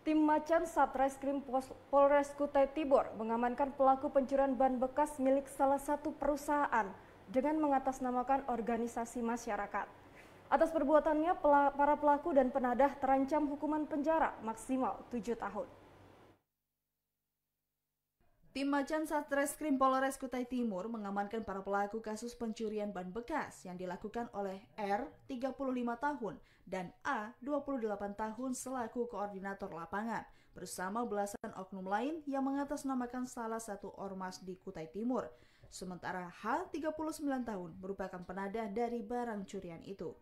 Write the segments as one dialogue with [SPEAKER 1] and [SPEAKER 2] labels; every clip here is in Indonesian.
[SPEAKER 1] Tim Macan Satreskrim Polres Kutai Timur mengamankan pelaku pencurian ban bekas milik salah satu perusahaan dengan mengatasnamakan organisasi masyarakat. Atas perbuatannya, para pelaku dan penadah terancam hukuman penjara maksimal 7 tahun.
[SPEAKER 2] Tim Macan Satreskrim Polres Kutai Timur mengamankan para pelaku kasus pencurian ban bekas yang dilakukan oleh R, 35 tahun, dan A, 28 tahun selaku koordinator lapangan, bersama belasan oknum lain yang mengatasnamakan salah satu ormas di Kutai Timur. Sementara H, 39 tahun, merupakan penadah dari barang curian itu.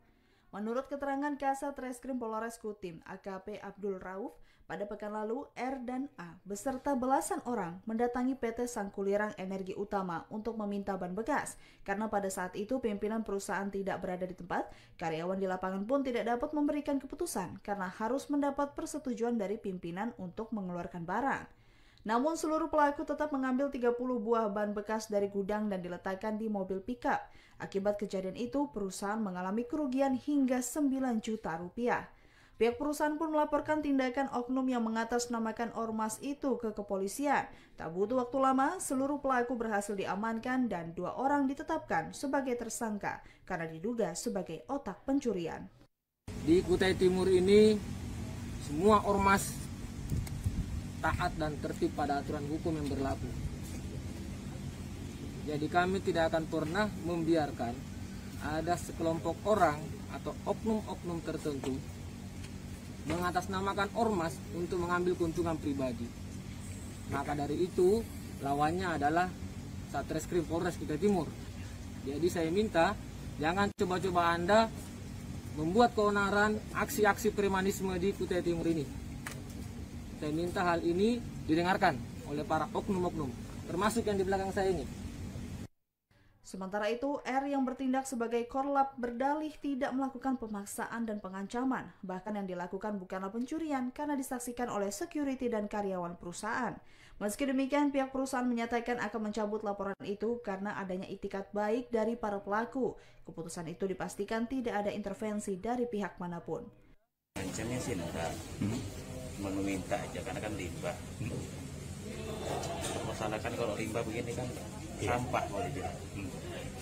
[SPEAKER 2] Menurut keterangan Kasat Reskrim Polres Kutim, AKP Abdul Rauf, pada pekan lalu R dan A beserta belasan orang mendatangi PT Sangkulirang Energi Utama untuk meminta ban bekas. Karena pada saat itu pimpinan perusahaan tidak berada di tempat, karyawan di lapangan pun tidak dapat memberikan keputusan karena harus mendapat persetujuan dari pimpinan untuk mengeluarkan barang. Namun seluruh pelaku tetap mengambil 30 buah ban bekas dari gudang dan diletakkan di mobil pickup. Akibat kejadian itu, perusahaan mengalami kerugian hingga 9 juta rupiah. Pihak perusahaan pun melaporkan tindakan oknum yang mengatasnamakan ormas itu ke kepolisian. Tak butuh waktu lama, seluruh pelaku berhasil diamankan dan 2 orang ditetapkan sebagai tersangka karena diduga sebagai otak pencurian.
[SPEAKER 3] Di Kutai Timur ini, semua ormas taat dan tertib pada aturan hukum yang berlaku. Jadi kami tidak akan pernah membiarkan ada sekelompok orang atau oknum-oknum tertentu mengatasnamakan ormas untuk mengambil keuntungan pribadi. Maka dari itu, lawannya adalah Satreskrim Polres Kutai Timur. Jadi saya minta, jangan coba-coba Anda membuat keonaran aksi-aksi premanisme di Kutai Timur ini. Saya minta hal ini didengarkan oleh para oknum-oknum, termasuk yang di belakang saya ini.
[SPEAKER 2] Sementara itu, R yang bertindak sebagai korlap berdalih tidak melakukan pemaksaan dan pengancaman. Bahkan yang dilakukan bukanlah pencurian karena disaksikan oleh security dan karyawan perusahaan. Meski demikian, pihak perusahaan menyatakan akan mencabut laporan itu karena adanya itikat baik dari para pelaku. Keputusan itu dipastikan tidak ada intervensi dari pihak manapun.
[SPEAKER 4] Ancamnya sih enggak. Meminta aja karena kan limbah. Masalah kan kalau limbah begini kan sampah boleh bilang.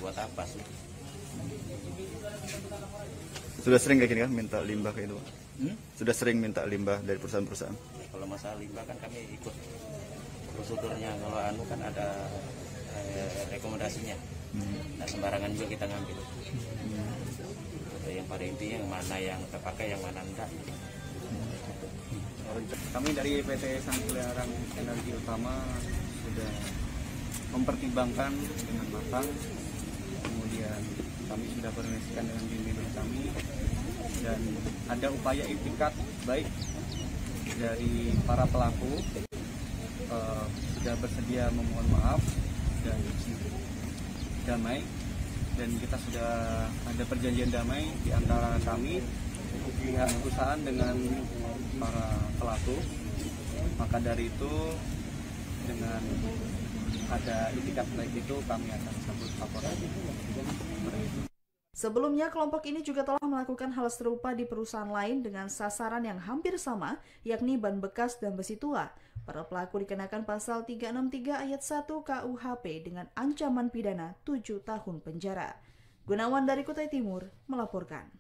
[SPEAKER 4] Buat apa sih?
[SPEAKER 5] Sudah sering kayak gini kan minta limbah kayak itu? Sudah sering minta limbah dari perusahaan-perusahaan?
[SPEAKER 4] Kalau masalah limbah kan kami ikut prosedurnya. Kalau anu kan ada rekomendasinya. Nah sembarangan juga kita ngambil. Yang pada intinya yang mana yang terpakai, yang mana enggak.
[SPEAKER 6] Kami dari PT Sangkulirang Energi Utama sudah mempertimbangkan dengan matang, kemudian kami sudah koordinasikan dengan pimpinan kami dan ada upaya itikat baik dari para pelaku, sudah bersedia memohon maaf dan damai, dan kita sudah ada perjanjian damai di antara kami pihak perusahaan dengan para pelaku. Maka dari itu, dengan ada itikat baik itu, kami akan sambut laporan.
[SPEAKER 2] Sebelumnya, kelompok ini juga telah melakukan hal serupa di perusahaan lain dengan sasaran yang hampir sama, yakni ban bekas dan besi tua. Para pelaku dikenakan pasal 363 ayat 1 KUHP dengan ancaman pidana 7 tahun penjara. Gunawan dari Kutai Timur melaporkan.